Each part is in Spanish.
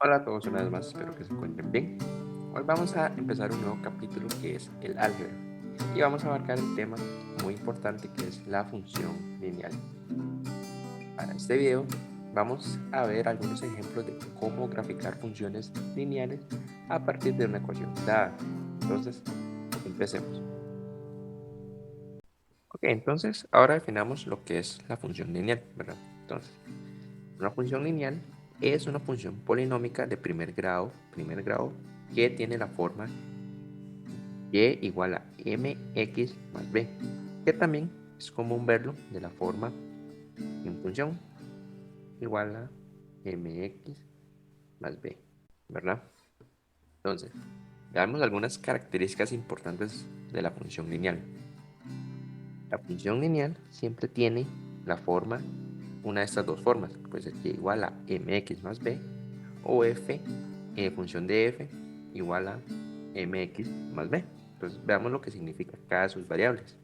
Hola a todos una vez más, espero que se encuentren bien. Hoy vamos a empezar un nuevo capítulo que es el álgebra y vamos a abarcar el tema muy importante que es la función lineal. Para este video vamos a ver algunos ejemplos de cómo graficar funciones lineales a partir de una ecuación dada. Entonces, empecemos. Ok, entonces ahora definamos lo que es la función lineal, ¿verdad? Entonces, una función lineal es una función polinómica de primer grado que tiene la forma y igual a mx más b, que también es común verlo de la forma en función igual a mx más b, ¿verdad? Entonces, veamos algunas características importantes de la función lineal. La función lineal siempre tiene la forma, una de estas dos formas, puede ser y igual a mx más b o f, función de f igual a mx más b. Entonces, veamos lo que significa cada de sus variables.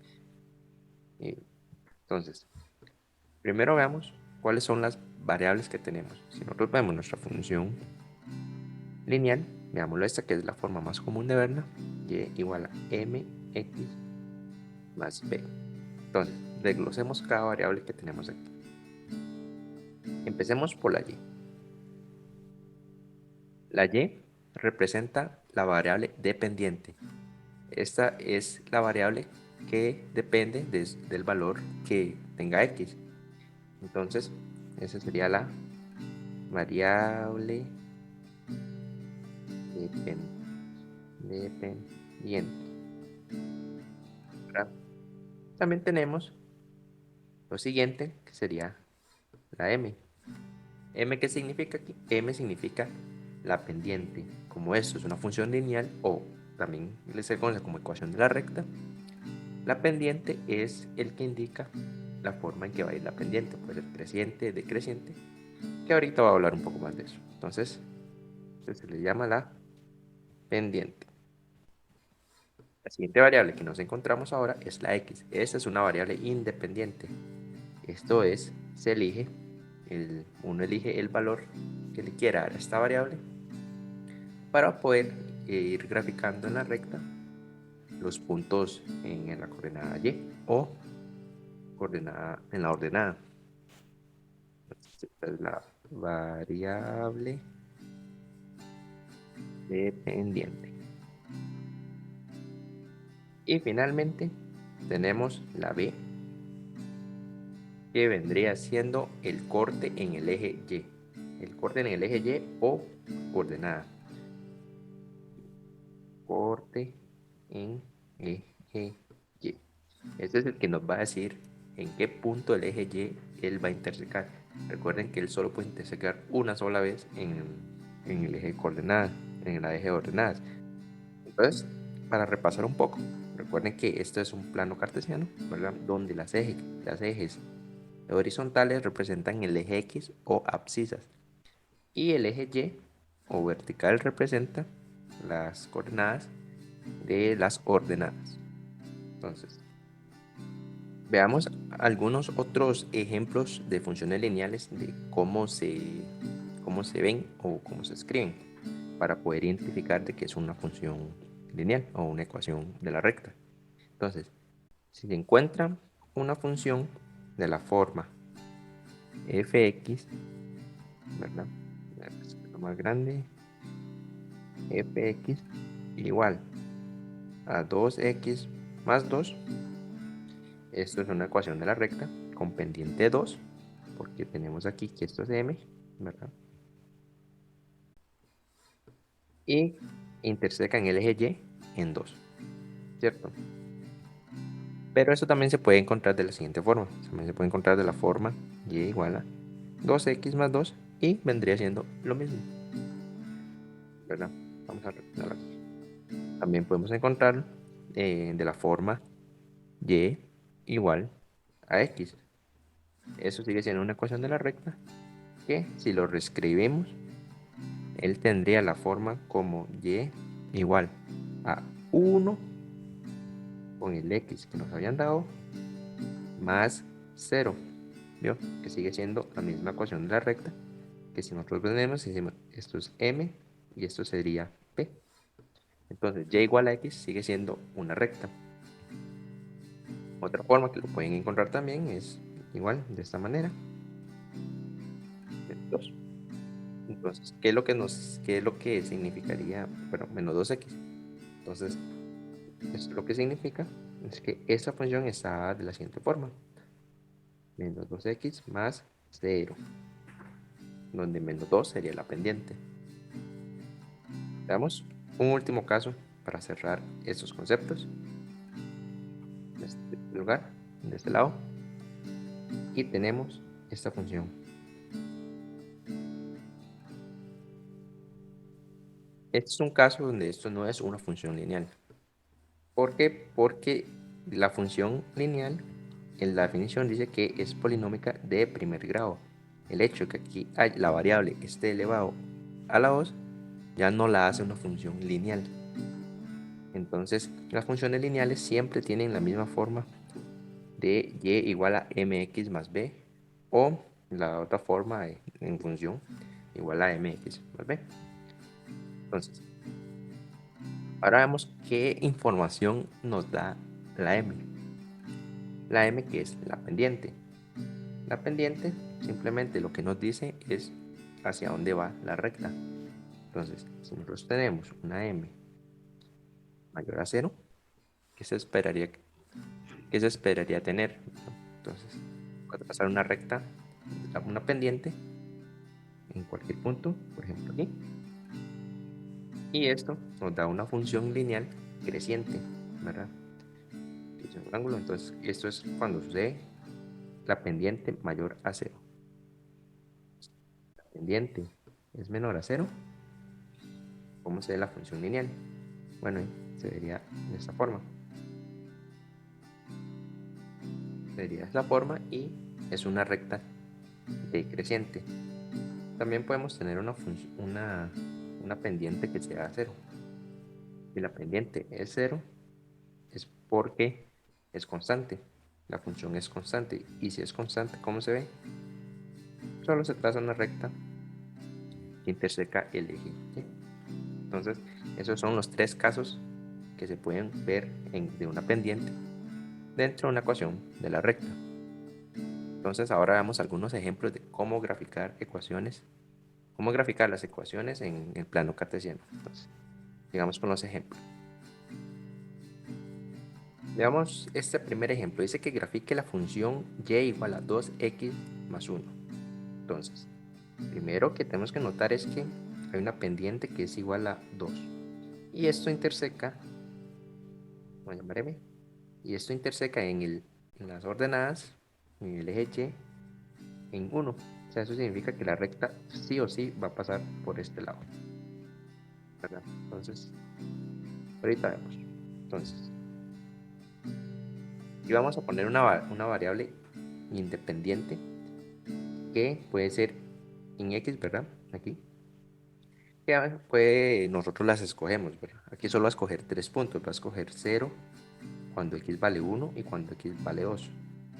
Entonces, primero veamos cuáles son las variables que tenemos. Si nosotros vemos nuestra función lineal, veámoslo esta que es la forma más común de verla, y igual a mx más b. Entonces, desglosemos cada variable que tenemos aquí. Empecemos por la y. La y representa la variable dependiente. Esta es la variable que depende del valor que tenga x. Entonces, esa sería la variable dependiente. ¿Verdad? También tenemos lo siguiente, que sería la m. ¿M qué significa aquí? M significa la pendiente. Como esto es una función lineal o también se conoce como ecuación de la recta, la pendiente es el que indica la forma en que va a ir la pendiente. Puede ser creciente, decreciente, que ahorita voy a hablar un poco más de eso. Entonces, se le llama la pendiente. La siguiente variable que nos encontramos ahora es la x. Esta es una variable independiente. Esto es, uno elige el valor que le quiera dar a esta variable para poder ir graficando en la recta los puntos en la coordenada y o en la ordenada. Esta es la variable dependiente. Y finalmente tenemos la b, que vendría siendo el corte en el eje y. El corte en el eje y o coordenada. Corte en eje y. Este es el que nos va a decir en qué punto del eje y él va a intersecar. Recuerden que él solo puede intersecar una sola vez en el eje de coordenadas, en la eje de ordenadas. Entonces, para repasar un poco, recuerden que esto es un plano cartesiano, ¿verdad? Donde las ejes horizontales representan el eje X o abscisas y el eje Y o vertical representa las coordenadas de las ordenadas. Entonces, veamos algunos otros ejemplos de funciones lineales de cómo se ven o cómo se escriben para poder identificar de que es una función lineal o una ecuación de la recta. Entonces, si se encuentra una función de la forma fx, ¿verdad? Lo más grande, fx igual a 2x más 2. Esto es una ecuación de la recta con pendiente 2, porque tenemos aquí que esto es m, ¿verdad? Y interseca en el eje y en 2, ¿cierto? Pero eso también se puede encontrar de la siguiente forma. También se puede encontrar de la forma y igual a 2x más 2 y vendría siendo lo mismo, ¿verdad? Vamos a repetirlo aquí. También podemos encontrar de la forma y igual a x. Eso sigue siendo una ecuación de la recta que si lo reescribimos, él tendría la forma como y igual a 1 con el x que nos habían dado más 0, ¿vio? Que sigue siendo la misma ecuación de la recta que si nosotros venimos y esto es m y esto sería p. Entonces y igual a x sigue siendo una recta. Otra forma que lo pueden encontrar también es igual de esta manera. 2. Entonces, ¿qué es lo que significaría? Bueno, menos 2x. Entonces, esto lo que significa es que esta función está de la siguiente forma. Menos 2x más 0, donde menos 2 sería la pendiente. Veamos un último caso para cerrar estos conceptos. En este lugar, de este lado. Y tenemos esta función. Este es un caso donde esto no es una función lineal. ¿Por qué? Porque la función lineal en la definición dice que es polinómica de primer grado. El hecho de que aquí la variable esté elevado a la 2 ya no la hace una función lineal. Entonces, las funciones lineales siempre tienen la misma forma de y igual a mx más b, o la otra forma en función igual a mx más b. Entonces, ahora vemos qué información nos da la m. La m, que es la pendiente. La pendiente simplemente lo que nos dice es hacia dónde va la recta. Entonces, si nosotros tenemos una m mayor a 0, ¿qué se esperaría tener? Entonces, va a trazar una recta, una pendiente en cualquier punto, por ejemplo aquí. Y esto nos da una función lineal creciente, ¿verdad? Es un ángulo. Entonces, esto es cuando sucede la pendiente mayor a 0. La pendiente es menor a 0. ¿Cómo se ve la función lineal? Bueno, se vería de esta forma. Sería de esta forma y es una recta decreciente. También podemos tener una pendiente que sea 0. Si la pendiente es 0, es porque es constante. La función es constante. Y si es constante, ¿cómo se ve? Solo se traza una recta que interseca el eje. ¿Sí? Entonces, esos son los 3 casos que se pueden ver de una pendiente dentro de una ecuación de la recta. Entonces, ahora veamos algunos ejemplos de cómo graficar las ecuaciones en el plano cartesiano. Entonces, sigamos con los ejemplos. Veamos este primer ejemplo. Dice que grafique la función y igual a 2x más 1. Entonces, primero que tenemos que notar es que hay una pendiente que es igual a 2. Y esto interseca, voy a llamar M, y esto interseca en las ordenadas, en el eje Y, en 1. O sea, eso significa que la recta sí o sí va a pasar por este lado, ¿verdad? Entonces, ahorita vemos. Entonces, y vamos a poner una variable independiente que puede ser en x, ¿verdad? Aquí. Que nosotros las escogemos, ¿verdad? Aquí solo va a escoger 3 puntos. Va a escoger 0 cuando x vale 1 y cuando x vale 2.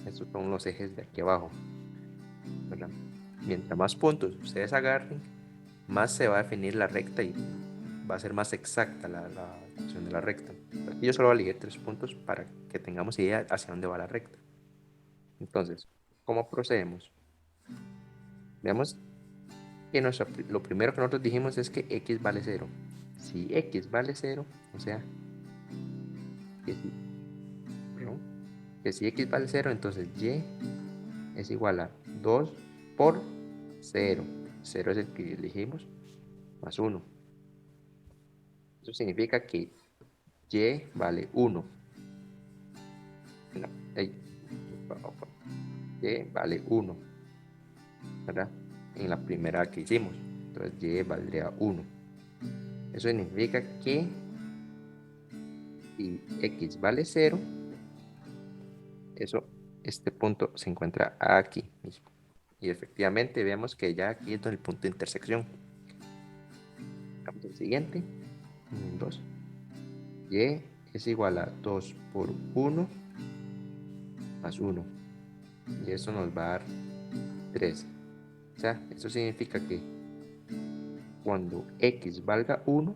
Estos son los ejes de aquí abajo, ¿verdad? Mientras más puntos ustedes agarren, más se va a definir la recta y va a ser más exacta la ecuación de la recta. Aquí yo solo voy a elegir 3 puntos para que tengamos idea hacia dónde va la recta. Entonces, ¿cómo procedemos? Veamos que lo primero que nosotros dijimos es que x vale 0. Si x vale 0, o sea, que si x vale 0, entonces y es igual a 2 por 0. 0 es el que elegimos, más 1. Eso significa que y vale 1. Y vale 1, ¿verdad? En la primera que hicimos. Entonces y valdría 1. Eso significa que si x vale 0, este punto se encuentra aquí mismo. Y efectivamente vemos que ya aquí es el punto de intersección. Vamos al siguiente. 2. Y es igual a 2 por 1 más 1. Y eso nos va a dar 3. O sea, eso significa que cuando x valga 1,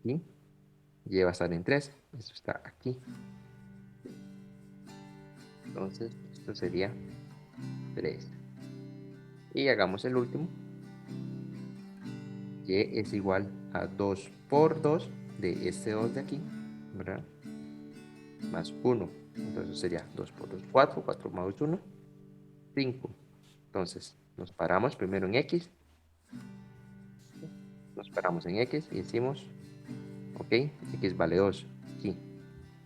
¿sí? Y va a estar en 3. Esto está aquí. Entonces, esto sería 3. Y hagamos el último. Y es igual a 2 por 2 de este 2 de aquí, ¿verdad? Más 1. Entonces sería 2 por 2, 4. 4 más 1, 5. Entonces, nos paramos primero en x. Nos paramos en x y decimos, ok, x vale 2. Sí.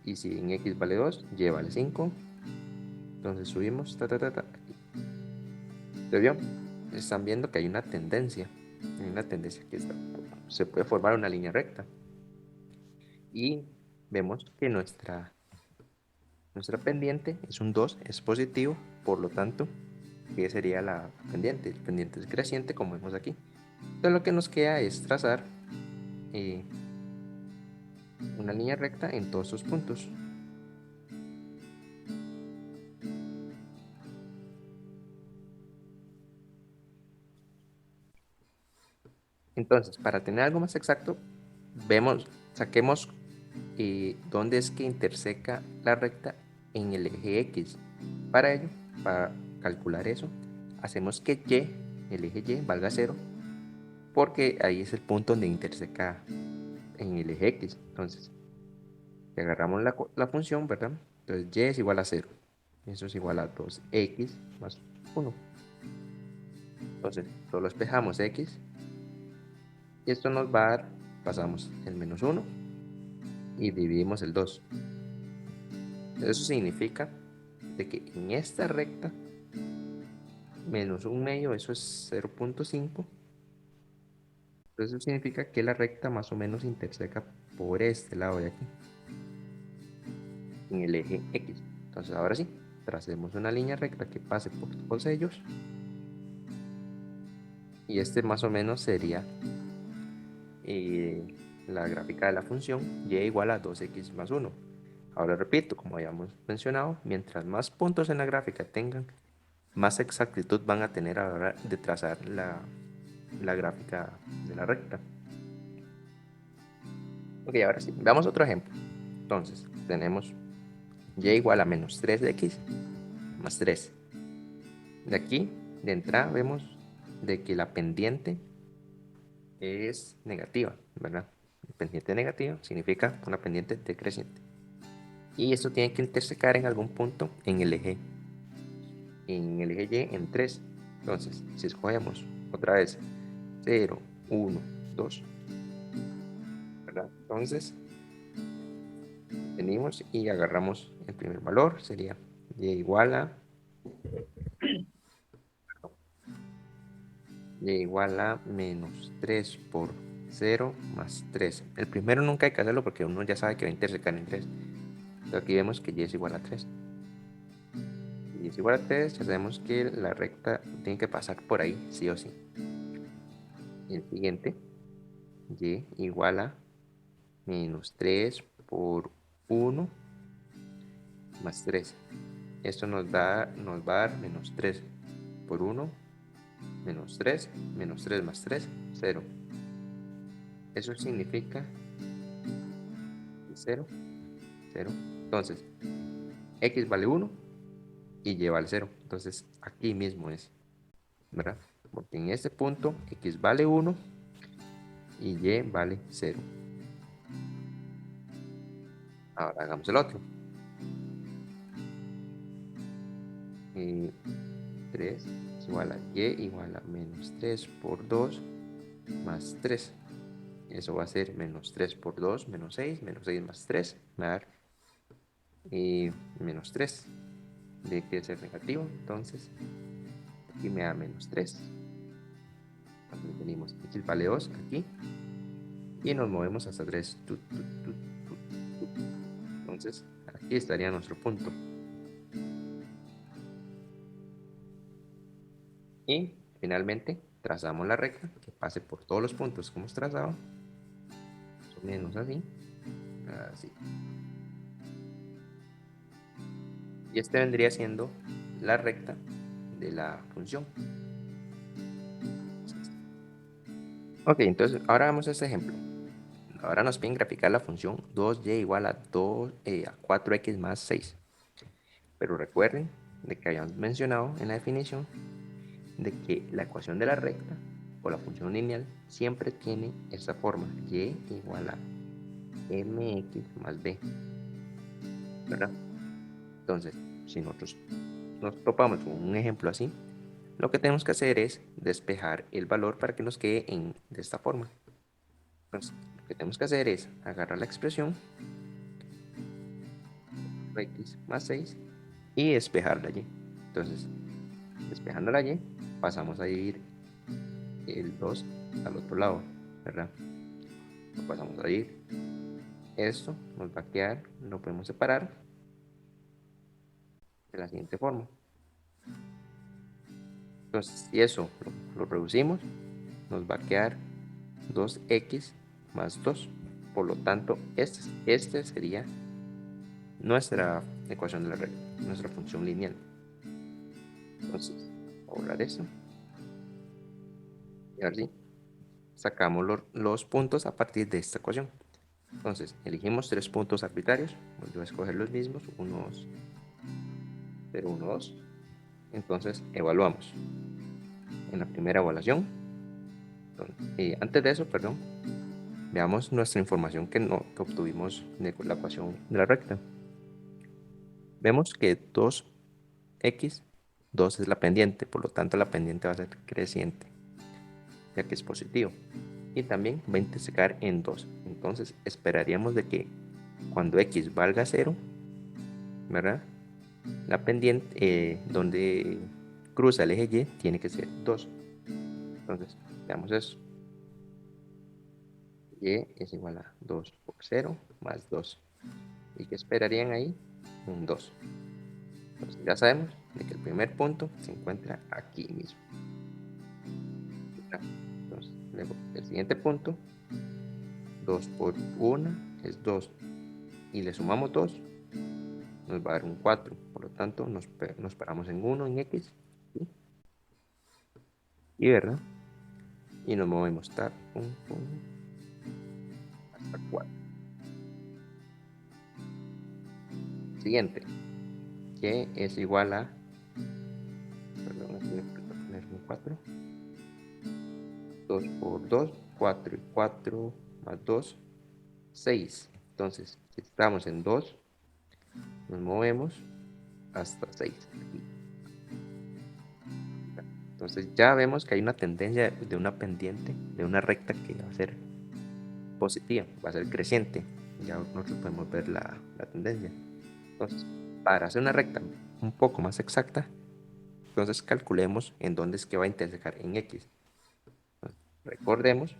Y si en x vale 2, y vale 5. Entonces subimos, aquí. ¿Se vio? Están viendo que hay una tendencia. Hay una tendencia que se puede formar una línea recta. Y vemos que nuestra pendiente es un 2, es positivo, por lo tanto, ¿qué sería la pendiente? La pendiente es creciente, como vemos aquí. Entonces lo que nos queda es trazar una línea recta en todos sus puntos. Entonces, para tener algo más exacto, saquemos dónde es que interseca la recta en el eje X. Para ello, para calcular eso, hacemos que Y, el eje Y, valga 0, porque ahí es el punto donde interseca en el eje X. Entonces, si agarramos la función, ¿verdad? Entonces, Y es igual a 0. Eso es igual a 2x más 1. Entonces, solo despejamos x. Y esto nos va a dar, pasamos el menos 1 y dividimos el 2. Eso significa de que en esta recta, menos un medio, eso es 0.5. Entonces eso significa que la recta más o menos interseca por este lado de aquí, en el eje X. Entonces ahora sí, tracemos una línea recta que pase por todos ellos. Y este más o menos sería la gráfica de la función y igual a 2x más 1. Ahora repito, como habíamos mencionado, mientras más puntos en la gráfica tengan, más exactitud van a tener a la hora de trazar la gráfica de la recta. Ok, ahora sí, veamos otro ejemplo. Entonces, tenemos y igual a menos 3x más 3. De aquí, de entrada, vemos de que la pendiente es negativa, ¿verdad? Pendiente negativa significa una pendiente decreciente. Y esto tiene que intersecar en algún punto en el eje Y en 3. Entonces, si escogemos otra vez 0, 1, 2, ¿verdad? Entonces, venimos y agarramos el primer valor, sería y igual a menos 3 por 0 más 3. El primero nunca hay que hacerlo porque uno ya sabe que va a intersecar en 3. Entonces aquí vemos que y es igual a 3. Y es igual a 3, ya sabemos que la recta tiene que pasar por ahí, sí o sí. El siguiente, y igual a menos 3 por 1 más 3. Esto nos va a dar menos 3 por 1, menos 3 más 3, 0. Eso significa 0, 0. Entonces, x vale 1 y y vale 0. Entonces, aquí mismo es, ¿verdad? Porque en este punto, x vale 1 y y vale 0. Ahora hagamos el otro. 3 es igual a y igual a menos 3 por 2 más 3. Eso va a ser menos 3 por 2, menos 6 más 3, me va a dar menos 3. De que ser negativo, entonces aquí me da menos 3. Entonces venimos, x vale 2 aquí y nos movemos hasta 3. Entonces aquí estaría nuestro punto. Y finalmente trazamos la recta que pase por todos los puntos que hemos trazado, más o menos así, así. Y este vendría siendo la recta de la función. Ok, entonces ahora vamos a este ejemplo. Ahora nos piden graficar la función 2y igual a 4x más 6. Pero recuerden de que habíamos mencionado en la definición de que la ecuación de la recta o la función lineal siempre tiene esta forma, y igual a mx más b, ¿verdad? Entonces, si nosotros nos topamos con un ejemplo así, lo que tenemos que hacer es despejar el valor para que nos quede de esta forma. Entonces, lo que tenemos que hacer es agarrar la expresión x más 6 y despejar la y. Entonces, despejando la y, pasamos a dividir el 2 al otro lado, ¿verdad? Lo pasamos a dividir. Esto nos va a quedar, lo podemos separar de la siguiente forma. Entonces, si eso lo reducimos, nos va a quedar 2x más 2. Por lo tanto, este sería nuestra ecuación de la recta, nuestra función lineal. Entonces, borrar eso. Y ahora sí, sacamos los puntos a partir de esta ecuación. Entonces, elegimos 3 puntos arbitrarios. Voy a escoger los mismos, 1, 0, 1, 2. Entonces, evaluamos. En la primera evaluación, antes de eso, perdón, veamos nuestra información que obtuvimos de la ecuación de la recta. Vemos que 2x, 2 es la pendiente, por lo tanto la pendiente va a ser creciente, ya que es positivo. Y también va a intersecar en 2. Entonces esperaríamos de que cuando x valga 0, ¿verdad? La pendiente donde cruza el eje y tiene que ser 2. Entonces, veamos eso. Y es igual a 2 por 0 más 2. ¿Y qué esperarían ahí? Un 2. Entonces ya sabemos de que el primer punto se encuentra aquí mismo. Entonces, luego el siguiente punto, 2 por 1 es 2. Y le sumamos 2, nos va a dar un 4. Por lo tanto, nos paramos en 1 en x. ¿Sí? Y verdad. Y nos movemos hasta 4. Siguiente, que es igual a, perdón, aquí me falta poner un 4. 2 por 2, 4 y 4 más 2, 6. Entonces, si estamos en 2, nos movemos hasta 6. Entonces ya vemos que hay una tendencia de una pendiente, de una recta que va a ser positiva, va a ser creciente. Ya nosotros podemos ver la tendencia. Entonces, para hacer una recta un poco más exacta, entonces calculemos en dónde es que va a intersecar en X. Entonces, recordemos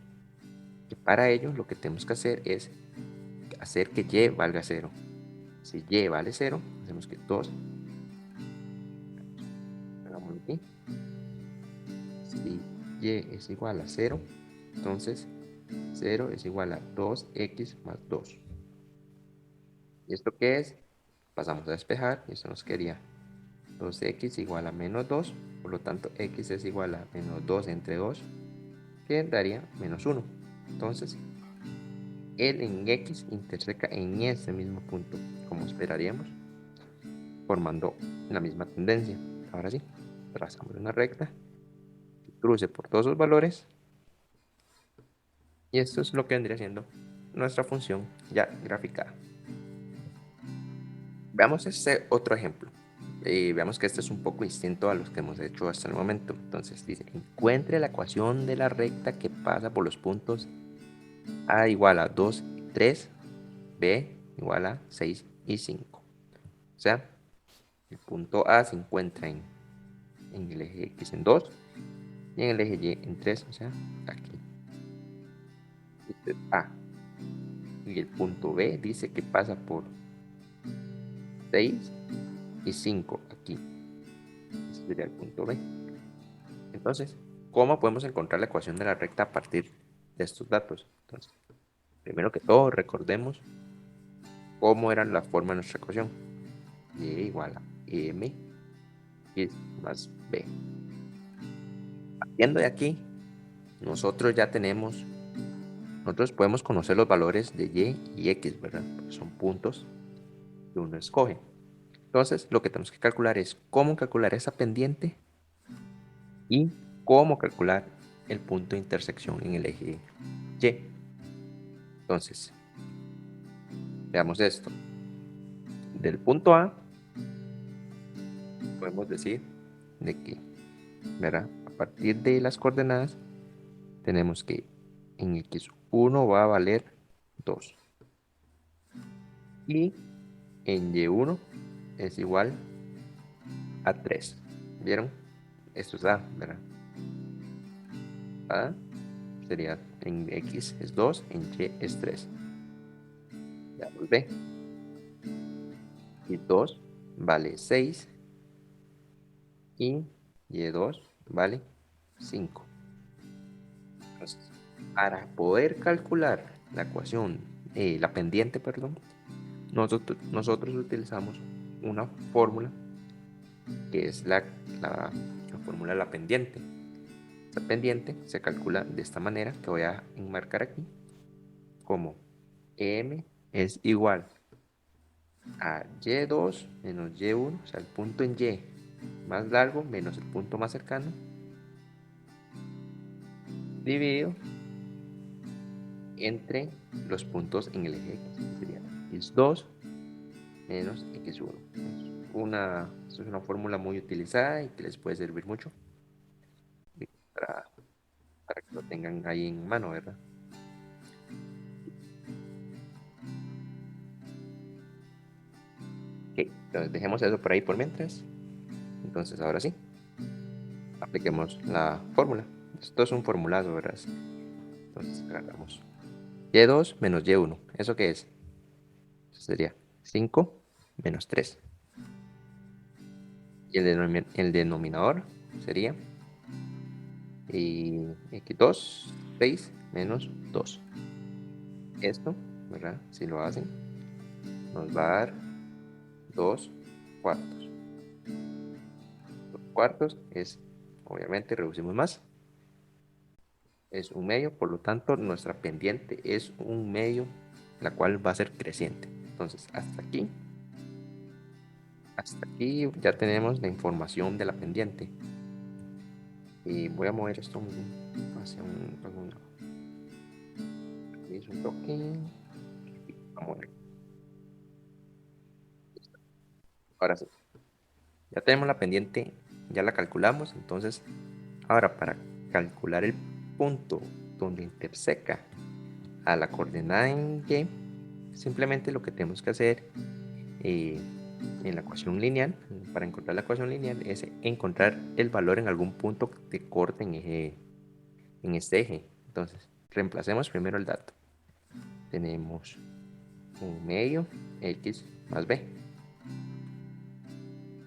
que para ello lo que tenemos que hacer es hacer que Y valga 0. Si Y vale 0, hacemos que 2, hagámoslo aquí. Si Y es igual a 0, entonces 0 es igual a 2x más 2. ¿Y esto qué es? Pasamos a despejar y esto nos quedaría 2x igual a menos 2, por lo tanto x es igual a menos 2 entre 2, que daría menos 1. Entonces, el en x interseca en ese mismo punto, como esperaríamos, formando la misma tendencia. Ahora sí, trazamos una recta que cruce por todos los valores, y esto es lo que vendría siendo nuestra función ya graficada. Veamos este otro ejemplo. Veamos que este es un poco distinto a los que hemos hecho hasta el momento. Entonces dice, encuentre la ecuación de la recta que pasa por los puntos A igual a 2, 3, B igual a 6 y 5. O sea, el punto A se encuentra en el eje X en 2 y en el eje Y en 3, o sea, aquí. Este es A. Y el punto B dice que pasa por 6 y 5 aquí. Ese sería el punto B. Entonces, ¿cómo podemos encontrar la ecuación de la recta a partir de estos datos? Entonces, primero que todo, recordemos cómo era la forma de nuestra ecuación. Y igual a m más b. Partiendo de aquí, nosotros podemos conocer los valores de y y x, ¿verdad? Porque son puntos que uno escoge. Entonces, lo que tenemos que calcular es cómo calcular esa pendiente y cómo calcular el punto de intersección en el eje Y. Entonces, veamos esto. Del punto A, podemos decir de que, ¿verdad? A partir de las coordenadas, tenemos que en x1 va a valer 2. Y en y1 es igual a 3. ¿Vieron? Esto es A, ¿verdad? A sería en X es 2, en Y es 3. Veamos B. Y 2 vale 6 y Y2 vale 5. Entonces, para poder calcular la ecuación, la pendiente, perdón, nosotros utilizamos una fórmula que es la fórmula de la pendiente. Esta pendiente se calcula de esta manera que voy a enmarcar aquí como M es igual a Y2 menos Y1, o sea, el punto en Y más largo menos el punto más cercano, dividido entre los puntos en el eje X, que sería X2 menos X1. Esto es una fórmula muy utilizada y que les puede servir mucho para, para que lo tengan ahí en mano, ¿verdad? Ok, entonces dejemos eso por ahí por mientras. Entonces ahora sí, apliquemos la fórmula. Esto es un formulazo, ¿verdad? Entonces agarramos Y2 menos Y1. ¿Eso qué es? Eso sería 5 menos 3. Y el denominador sería X2, 6 menos 2. Esto, ¿verdad? Si lo hacen, nos va a dar 2 cuartos. 2 cuartos es, obviamente, reducimos más. Es un medio, por lo tanto, nuestra pendiente es un medio, la cual va a ser creciente. Entonces, hasta aquí ya tenemos la información de la pendiente. Y voy a mover esto hacia algún lado. Aquí es un toque. Vamos a ver. Ahora sí. Ya tenemos la pendiente, ya la calculamos. Entonces, ahora para calcular el punto donde interseca a la coordenada en Y, simplemente lo que tenemos que hacer en la ecuación lineal, para encontrar la ecuación lineal, es encontrar el valor en algún punto de corte en este eje. Entonces, reemplacemos primero el dato. Tenemos un medio X más B.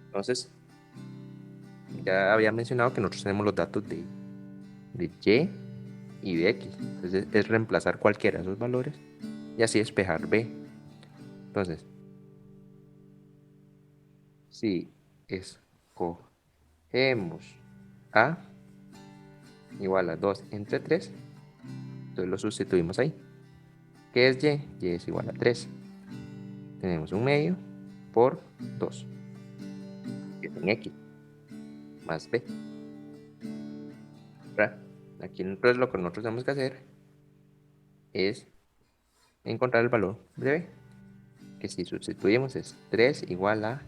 Entonces, ya había mencionado que nosotros tenemos los datos de Y y de X. Entonces, es reemplazar cualquiera de esos valores y así despejar B. Entonces, si escogemos A igual a 2 entre 3, entonces lo sustituimos ahí. ¿Qué es Y? Y es igual a 3. Tenemos un medio por 2, que es en X, más B. ¿Verdad? Aquí entonces lo que nosotros tenemos que hacer es encontrar el valor de B, que si sustituimos es 3 igual a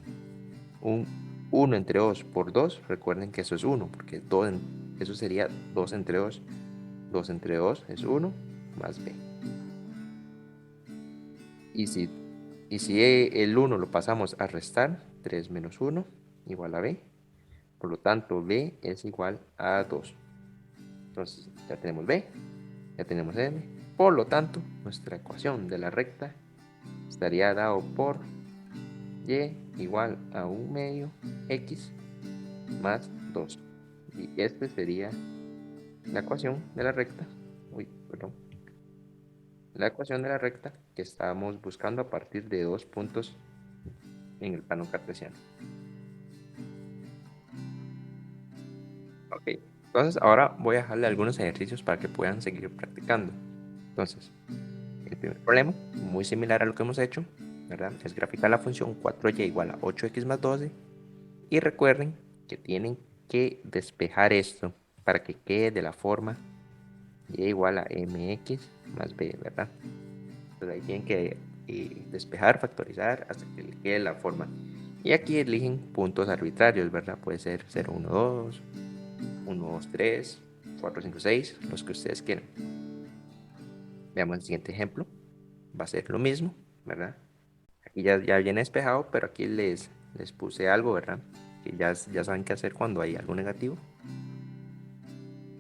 un 1 entre 2 por 2. Recuerden que eso es 1, porque eso sería 2 entre 2. 2 entre 2 es 1 más B. Y si el 1 lo pasamos a restar, 3 menos 1 igual a B. Por lo tanto, B es igual a 2. Entonces, ya tenemos B, ya tenemos M. Por lo tanto, nuestra ecuación de la recta estaría dado por Y igual a 1 medio X más 2. Y este sería la ecuación de la recta. La ecuación de la recta que estábamos buscando a partir de 2 puntos en el plano cartesiano. Ok, Entonces ahora voy a dejarle algunos ejercicios para que puedan seguir practicando. Entonces, el primer problema, muy similar a lo que hemos hecho, ¿verdad? Es graficar la función 4y igual a 8x más 12. Y recuerden que tienen que despejar esto para que quede de la forma y igual a mx más b, ¿verdad? Entonces ahí tienen que despejar, factorizar hasta que le quede la forma. Y aquí eligen puntos arbitrarios, ¿verdad? Puede ser 0, 1, 2, 1, 2, 3, 4, 5, 6, los que ustedes quieran. Veamos el siguiente ejemplo. Va a ser lo mismo, ¿verdad? Aquí ya viene despejado, pero aquí les puse algo, ¿verdad? Que ya saben qué hacer cuando hay algo negativo.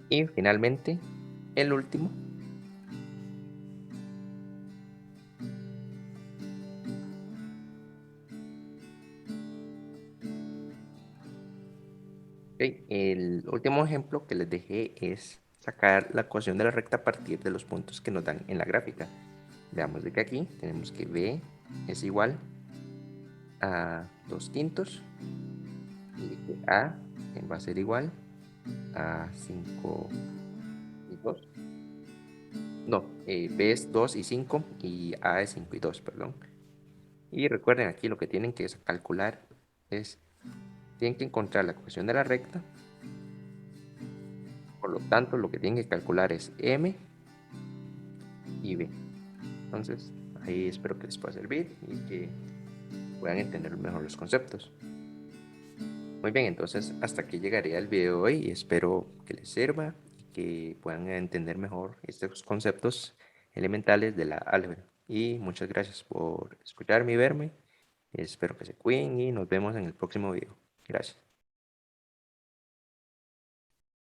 Y finalmente, el último. Ok, el último ejemplo que les dejé es sacar la ecuación de la recta a partir de los puntos que nos dan en la gráfica. Veamos de que aquí tenemos que B es igual a 2 quintos y que A va a ser igual a 5 y 2. No, B es 2 y 5 y A es 5 y 2, perdón. Y recuerden aquí lo que tienen que calcular es, tienen que encontrar la ecuación de la recta. Por lo tanto, lo que tienen que calcular es M y B. Entonces, ahí espero que les pueda servir y que puedan entender mejor los conceptos. Muy bien, entonces hasta aquí llegaría el video de hoy y espero que les sirva y que puedan entender mejor estos conceptos elementales de la álgebra. Y muchas gracias por escucharme y verme. Espero que se cuiden y nos vemos en el próximo video. Gracias.